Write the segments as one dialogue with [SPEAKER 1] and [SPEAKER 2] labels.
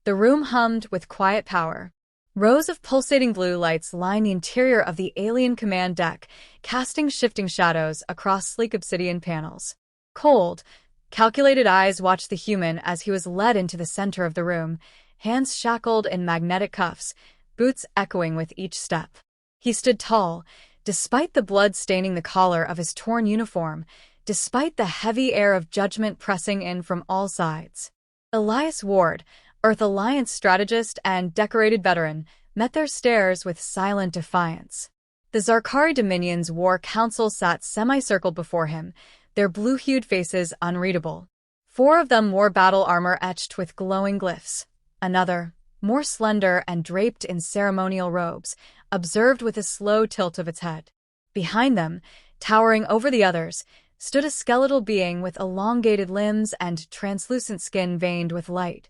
[SPEAKER 1] The room hummed with quiet power. Rows of pulsating blue lights line the interior of the alien command deck, casting shifting shadows across sleek obsidian panels. Cold, calculated eyes watched the human as he was led into the center of the room, hands shackled in magnetic cuffs, boots echoing with each step. He stood tall, despite the blood staining the collar of his torn uniform, despite the heavy air of judgment pressing in from all sides. Elias Ward, Earth Alliance strategist and decorated veteran, met their stares with silent defiance. The Zarkari Dominion's war council sat semicircled before him, their blue-hued faces unreadable. 4 of them wore battle armor etched with glowing glyphs. Another, more slender and draped in ceremonial robes, observed with a slow tilt of its head. Behind them, towering over the others, stood a skeletal being with elongated limbs and translucent skin veined with light,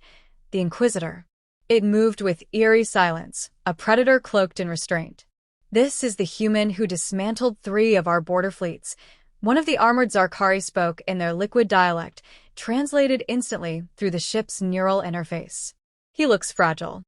[SPEAKER 1] the Inquisitor. It moved with eerie silence, a predator cloaked in restraint. "This is the human who dismantled 3 of our border fleets," one of the armored Zarkari spoke in their liquid dialect, translated instantly through the ship's neural interface. "He looks fragile."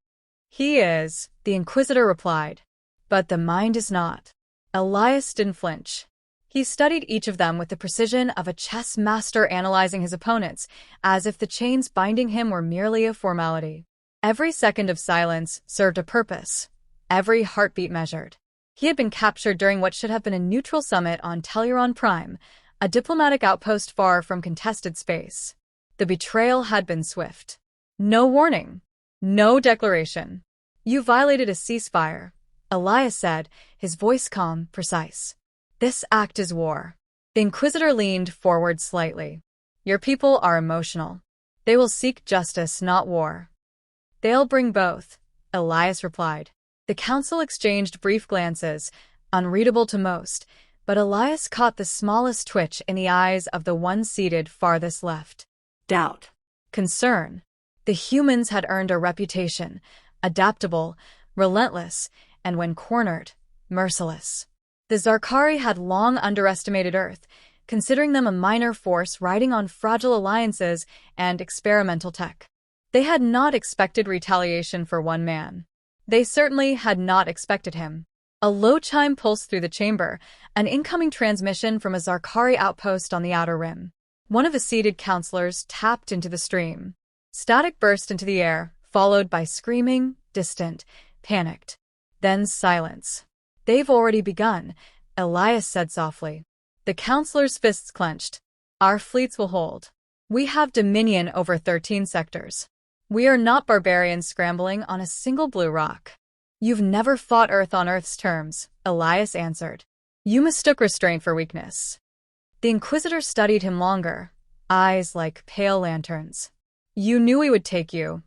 [SPEAKER 1] "He is," the Inquisitor replied. "But the mind is not." Elias didn't flinch. He studied each of them with the precision of a chess master analyzing his opponents, as if the chains binding him were merely a formality. Every second of silence served a purpose, every heartbeat measured. He had been captured during what should have been a neutral summit on Telluron Prime, a diplomatic outpost far from contested space. The betrayal had been swift. No warning. No declaration. "You violated a ceasefire," Elias said, his voice calm, precise. "This act is war." The Inquisitor leaned forward slightly. "Your people are emotional. They will seek justice, not war." "They'll bring both," Elias replied. The council exchanged brief glances, unreadable to most, but Elias caught the smallest twitch in the eyes of the one seated farthest left. Doubt. Concern. The humans had earned a reputation, adaptable, relentless, and when cornered, merciless. The Zarkari had long underestimated Earth, considering them a minor force riding on fragile alliances and experimental tech. They had not expected retaliation for one man. They certainly had not expected him. A low chime pulsed through the chamber, an incoming transmission from a Zarkari outpost on the outer rim. One of the seated counselors tapped into the stream. Static burst into the air, followed by screaming, distant, panicked. Then silence. "They've already begun," Elias said softly. The counselor's fists clenched. "Our fleets will hold. We have dominion over 13 sectors. We are not barbarians scrambling on a single blue rock." "You've never fought Earth on Earth's terms," Elias answered. "You mistook restraint for weakness." The Inquisitor studied him longer, eyes like pale lanterns. "You knew we would take you."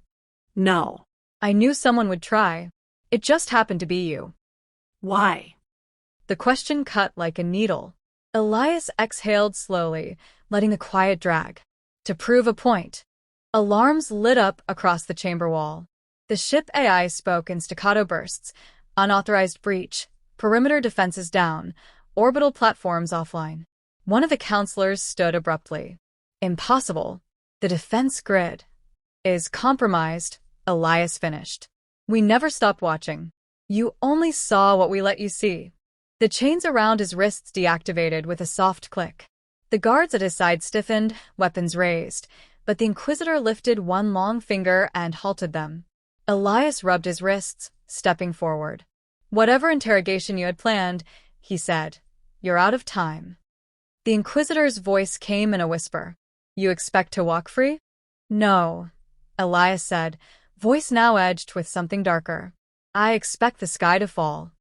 [SPEAKER 2] "No."
[SPEAKER 1] "I knew someone would try. It just happened to be you."
[SPEAKER 2] "Why?"
[SPEAKER 1] The question cut like a needle. Elias exhaled slowly, letting the quiet drag. "To prove a point." Alarms lit up across the chamber wall. The ship AI spoke in staccato bursts. "Unauthorized breach. Perimeter defenses down. Orbital platforms offline." One of the counselors stood abruptly. "Impossible. The defense grid is compromised," Elias finished. "We never stopped watching. You only saw what we let you see." The chains around his wrists deactivated with a soft click. The guards at his side stiffened, weapons raised, but the Inquisitor lifted one long finger and halted them. Elias rubbed his wrists, stepping forward. "Whatever interrogation you had planned," he said, "you're out of time." The Inquisitor's voice came in a whisper. "You expect to walk free?" "No," Elias said, voice now edged with something darker. "I expect the sky to fall."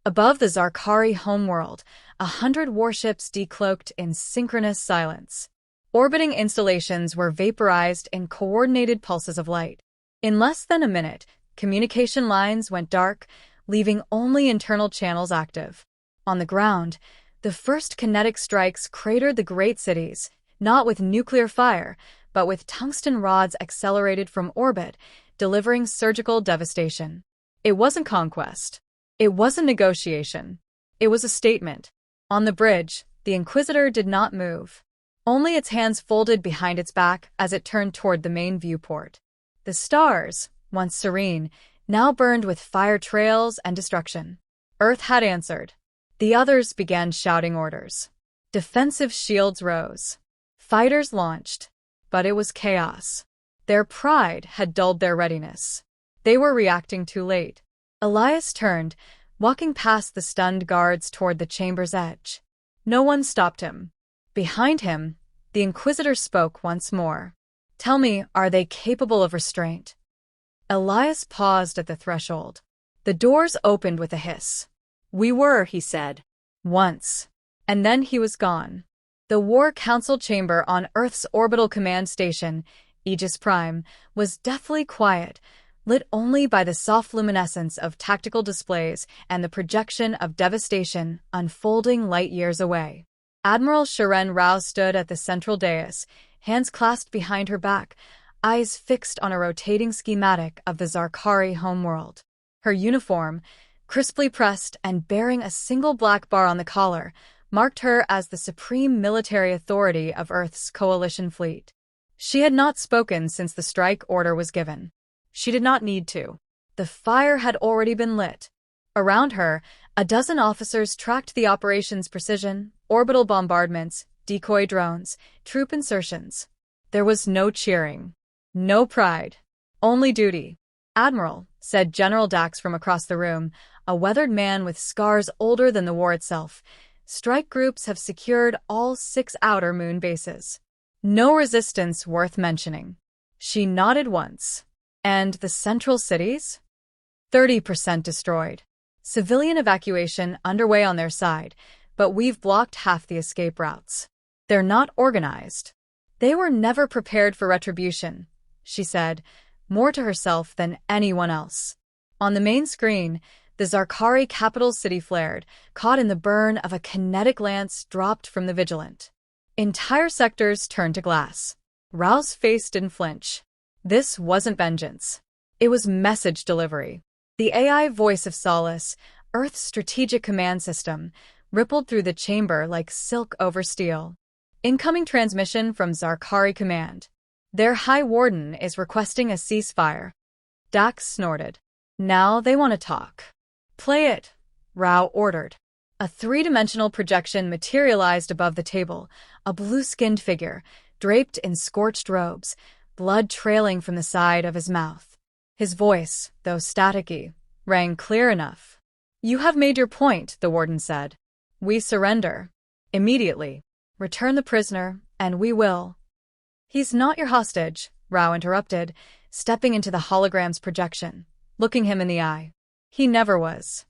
[SPEAKER 1] Above the Zarkari homeworld, 100 warships decloaked in synchronous silence. Orbiting installations were vaporized in coordinated pulses of light. In less than a minute, communication lines went dark, leaving only internal channels active. On the ground, the first kinetic strikes cratered the great cities, not with nuclear fire, but with tungsten rods accelerated from orbit, delivering surgical devastation. It wasn't conquest. It wasn't negotiation. It was a statement. On the bridge, the Inquisitor did not move. Only its hands folded behind its back as it turned toward the main viewport. The stars, once serene, now burned with fire trails and destruction. Earth had answered. The others began shouting orders. Defensive shields rose. Fighters launched. But it was chaos. Their pride had dulled their readiness. They were reacting too late. Elias turned, walking past the stunned guards toward the chamber's edge. No one stopped him. Behind him, the Inquisitor spoke once more. "Tell me, are they capable of restraint?" Elias paused at the threshold. The doors opened with a hiss.
[SPEAKER 2] "We were," he said.
[SPEAKER 1] Once. And then he was gone. The War Council chamber on Earth's orbital command station, Aegis Prime, was deathly quiet, lit only by the soft luminescence of tactical displays and the projection of devastation unfolding light years away. Admiral Sharen Rao stood at the central dais, hands clasped behind her back, eyes fixed on a rotating schematic of the Zarkari homeworld. Her uniform, crisply pressed and bearing a single black bar on the collar, marked her as the supreme military authority of Earth's coalition fleet. She had not spoken since the strike order was given. She did not need to. The fire had already been lit. Around her, a dozen officers tracked the operation's precision, orbital bombardments, decoy drones, troop insertions. There was no cheering. No pride. Only duty. "Admiral," said General Dax from across the room, a weathered man with scars older than the war itself, "strike groups have secured all 6 outer moon bases. No resistance worth mentioning." She nodded once. "And the central cities?" 30% destroyed. Civilian evacuation underway on their side, but we've blocked half the escape routes. They're not organized. They were never prepared for retribution, she said, more to herself than anyone else. On the main screen, the Zarkari capital city flared, caught in the burn of a kinetic lance dropped from the Vigilant. Entire sectors turned to glass. Rao's face didn't flinch. This wasn't vengeance. It was message delivery. The AI voice of Solace, Earth's strategic command system, rippled through the chamber like silk over steel. Incoming transmission from Zarkari Command. "Their High Warden is requesting a ceasefire." Dax snorted. "Now they want to talk." "Play it," Rao ordered. A 3-dimensional projection materialized above the table, a blue-skinned figure, draped in scorched robes, blood trailing from the side of his mouth. His voice, though staticky, rang clear enough. "You have made your point," the warden said. "We surrender. Immediately. Return the prisoner, and we will." "He's not your hostage," Rao interrupted, stepping into the hologram's projection, looking him in the eye. "He never was."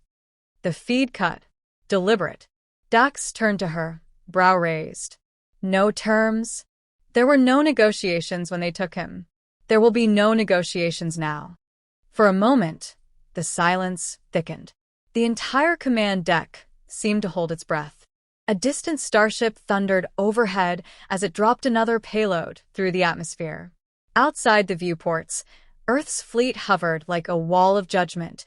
[SPEAKER 1] The feed cut. Deliberate. Dax turned to her, brow raised. "No terms?" "There were no negotiations when they took him. There will be no negotiations now." For a moment, the silence thickened. The entire command deck seemed to hold its breath. A distant starship thundered overhead as it dropped another payload through the atmosphere. Outside the viewports, Earth's fleet hovered like a wall of judgment.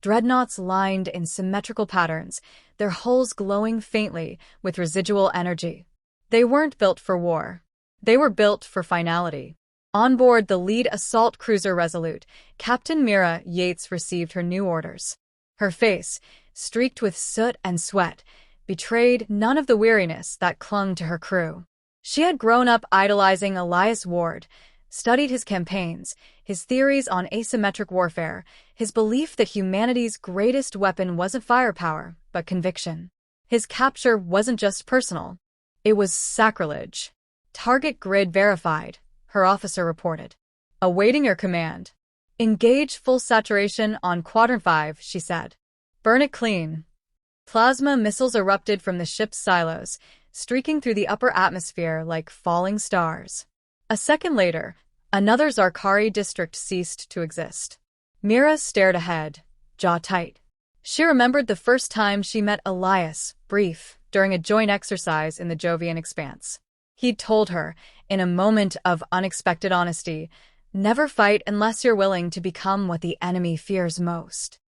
[SPEAKER 1] Dreadnoughts lined in symmetrical patterns, their hulls glowing faintly with residual energy. They weren't built for war. They were built for finality. On board the lead assault cruiser Resolute, Captain Mira Yates received her new orders. Her face, streaked with soot and sweat, betrayed none of the weariness that clung to her crew. She had grown up idolizing Elias Ward, studied his campaigns, his theories on asymmetric warfare, his belief that humanity's greatest weapon wasn't firepower, but conviction. His capture wasn't just personal. It was sacrilege. "Target grid verified," her officer reported. "Awaiting your command." "Engage full saturation on Quadrant 5, she said. "Burn it clean." Plasma missiles erupted from the ship's silos, streaking through the upper atmosphere like falling stars. A second later, another Zarkari district ceased to exist. Mira stared ahead, jaw tight. She remembered the first time she met Elias, brief, during a joint exercise in the Jovian expanse. He'd told her, in a moment of unexpected honesty, "Never fight unless you're willing to become what the enemy fears most."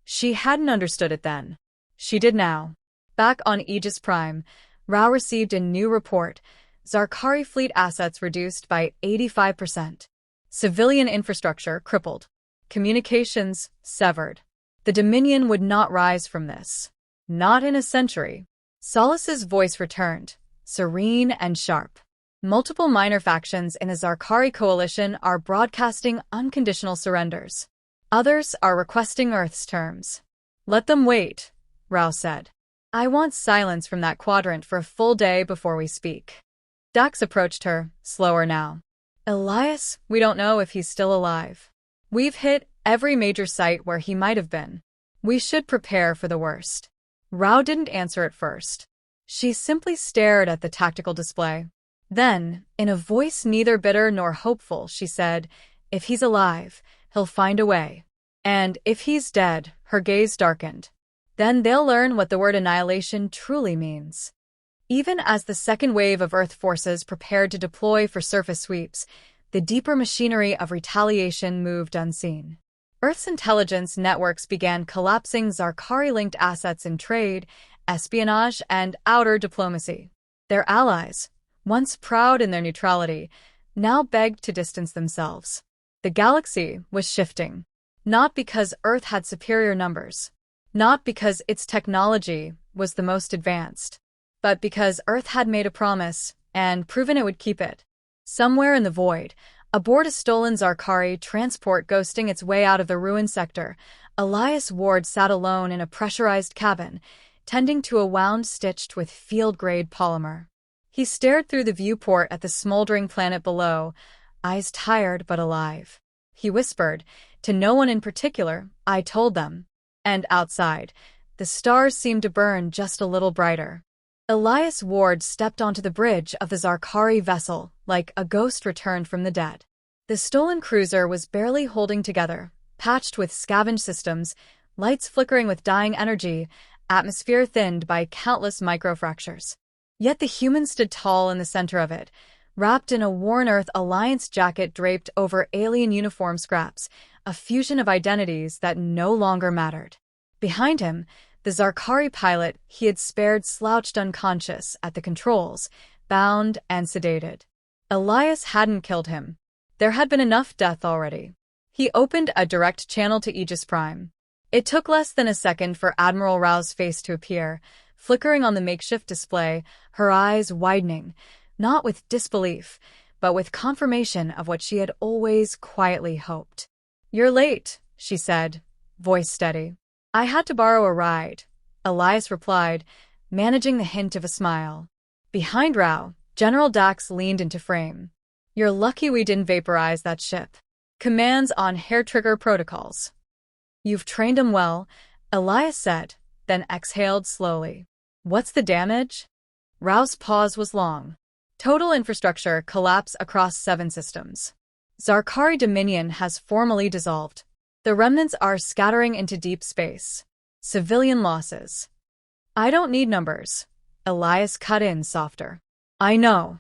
[SPEAKER 1] She hadn't understood it then. She did now. Back on Aegis Prime, Rao received a new report. Zarkari fleet assets reduced by 85%. Civilian infrastructure crippled. Communications severed. The Dominion would not rise from this. Not in a century. Solas's voice returned, serene and sharp. Multiple minor factions in the Zarkari coalition are broadcasting unconditional surrenders. Others are requesting Earth's terms. Let them wait, Rao said. I want silence from that quadrant for a full day before we speak. Dax approached her, slower now. Elias, we don't know if he's still alive. We've hit every major site where he might have been. We should prepare for the worst. Rao didn't answer at first. She simply stared at the tactical display. Then, in a voice neither bitter nor hopeful, she said, if he's alive, he'll find a way. And if he's dead, her gaze darkened. Then they'll learn what the word annihilation truly means. Even as the second wave of Earth forces prepared to deploy for surface sweeps, the deeper machinery of retaliation moved unseen. Earth's intelligence networks began collapsing Zarkari-linked assets in trade, espionage, and outer diplomacy. Their allies, once proud in their neutrality, now begged to distance themselves. The galaxy was shifting. Not because Earth had superior numbers. Not because its technology was the most advanced. But because Earth had made a promise and proven it would keep it. Somewhere in the void, aboard a stolen Zarkari transport ghosting its way out of the ruined sector, Elias Ward sat alone in a pressurized cabin, tending to a wound stitched with field-grade polymer. He stared through the viewport at the smoldering planet below, eyes tired but alive. He whispered, to no one in particular, I told them. And outside, the stars seemed to burn just a little brighter. Elias Ward stepped onto the bridge of the Zarkari vessel like a ghost returned from the dead. The stolen cruiser was barely holding together, patched with scavenged systems, lights flickering with dying energy, atmosphere thinned by countless microfractures. Yet the human stood tall in the center of it, wrapped in a worn Earth Alliance jacket draped over alien uniform scraps, a fusion of identities that no longer mattered. Behind him, the Zarkari pilot he had spared slouched unconscious at the controls, bound and sedated. Elias hadn't killed him. There had been enough death already. He opened a direct channel to Aegis Prime. It took less than a second for Admiral Rao's face to appear, flickering on the makeshift display, her eyes widening, not with disbelief, but with confirmation of what she had always quietly hoped. You're late, she said, voice steady. I had to borrow a ride, Elias replied, managing the hint of a smile. Behind Rao, General Dax leaned into frame. You're lucky we didn't vaporize that ship. Commands on hair-trigger protocols. You've trained him well, Elias said, then exhaled slowly. What's the damage? Rao's pause was long. Total infrastructure collapse across 7 systems. Zarkari Dominion has formally dissolved. The remnants are scattering into deep space. Civilian losses. I don't need numbers. Elias cut in softer. I know.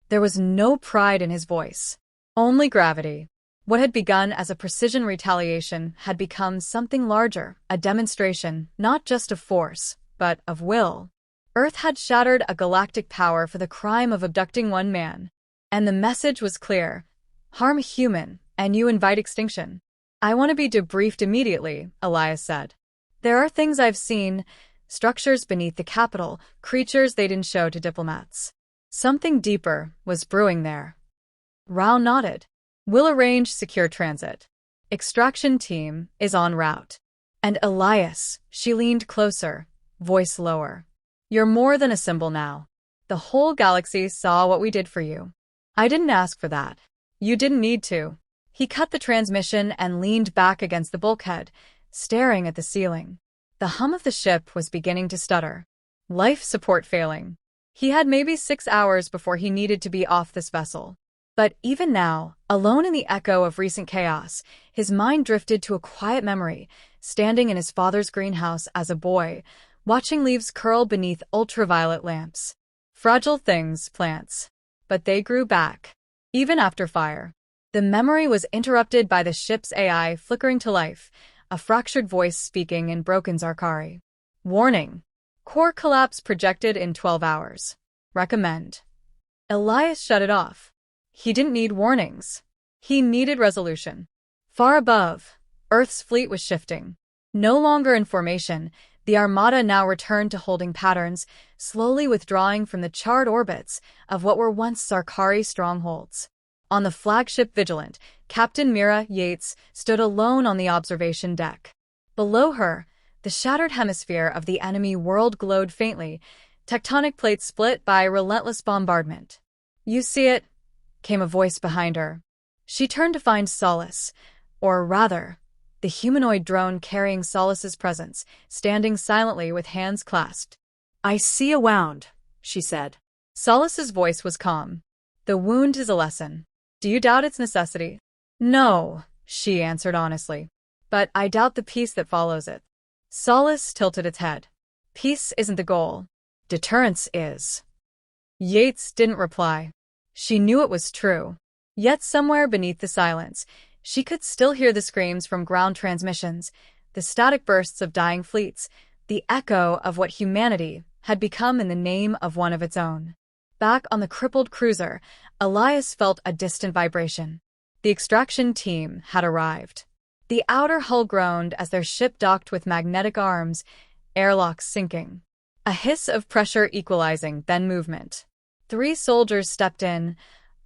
[SPEAKER 1] There was no pride in his voice. Only gravity. What had begun as a precision retaliation had become something larger, a demonstration not just of force, but of will. Earth had shattered a galactic power for the crime of abducting one man. And the message was clear. Harm a human, and you invite extinction. I want to be debriefed immediately, Elias said. There are things I've seen, structures beneath the capital, creatures they didn't show to diplomats. Something deeper was brewing there. Rao nodded. We'll arrange secure transit. Extraction team is en route. And Elias, she leaned closer, voice lower. You're more than a symbol now. The whole galaxy saw what we did for you. I didn't ask for that. You didn't need to. He cut the transmission and leaned back against the bulkhead, staring at the ceiling. The hum of the ship was beginning to stutter. Life support failing. He had maybe 6 hours before he needed to be off this vessel. But even now, alone in the echo of recent chaos, his mind drifted to a quiet memory, standing in his father's greenhouse as a boy, watching leaves curl beneath ultraviolet lamps. Fragile things, plants. But they grew back. Even after fire. The memory was interrupted by the ship's AI flickering to life, a fractured voice speaking in broken Zarkari. Warning. Core collapse projected in 12 hours. Recommend. Elias shut it off. He didn't need warnings. He needed resolution. Far above, Earth's fleet was shifting. No longer in formation, the Armada now returned to holding patterns, slowly withdrawing from the charred orbits of what were once Zarkari strongholds. On the flagship Vigilant, Captain Mira Yates stood alone on the observation deck. Below her, the shattered hemisphere of the enemy world glowed faintly, tectonic plates split by relentless bombardment. "You see it?" came a voice behind her. She turned to find Solace, or rather, the humanoid drone carrying Solace's presence, standing silently with hands clasped.
[SPEAKER 2] "I see a wound," she said.
[SPEAKER 1] Solace's voice was calm. "The wound is a lesson. Do you doubt its necessity?" "No," she answered honestly. "But I doubt the peace that follows it." Solace tilted its head. "Peace isn't the goal. Deterrence is." Yates didn't reply. She knew it was true. Yet somewhere beneath the silence, she could still hear the screams from ground transmissions, the static bursts of dying fleets, the echo of what humanity had become in the name of one of its own. Back on the crippled cruiser, Elias felt a distant vibration. The extraction team had arrived. The outer hull groaned as their ship docked with magnetic arms, airlocks sinking. A hiss of pressure equalizing, then movement. 3 soldiers stepped in,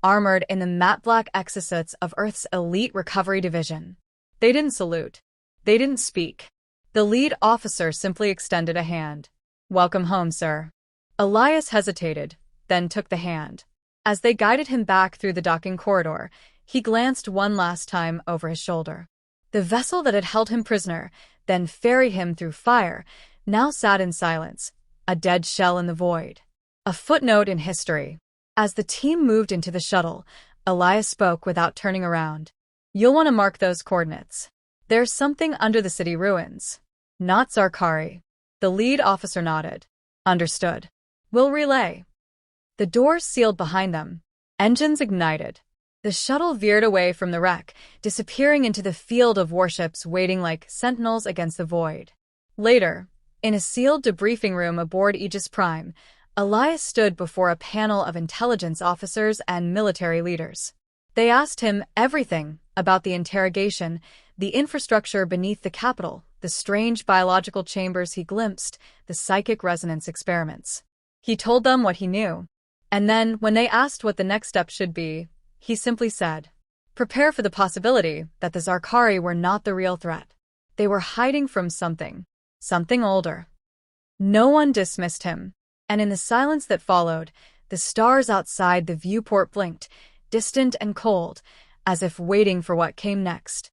[SPEAKER 1] armored in the matte-black exosuits of Earth's elite recovery division. They didn't salute. They didn't speak. The lead officer simply extended a hand. "Welcome home, sir." Elias hesitated, then took the hand. As they guided him back through the docking corridor, he glanced one last time over his shoulder. The vessel that had held him prisoner, then ferried him through fire, now sat in silence, a dead shell in the void. A footnote in history. As the team moved into the shuttle, Elias spoke without turning around. "You'll want to mark those coordinates. There's something under the city ruins. Not Zarkari." The lead officer nodded. "Understood. We'll relay." The doors sealed behind them. Engines ignited. The shuttle veered away from the wreck, disappearing into the field of warships waiting like sentinels against the void. Later, in a sealed debriefing room aboard Aegis Prime, Elias stood before a panel of intelligence officers and military leaders. They asked him everything about the interrogation, the infrastructure beneath the capital, the strange biological chambers he glimpsed, the psychic resonance experiments. He told them what he knew. And then, when they asked what the next step should be, he simply said, "Prepare for the possibility that the Zarkari were not the real threat. They were hiding from something older." No one dismissed him. And in the silence that followed, the stars outside the viewport blinked, distant and cold, as if waiting for what came next.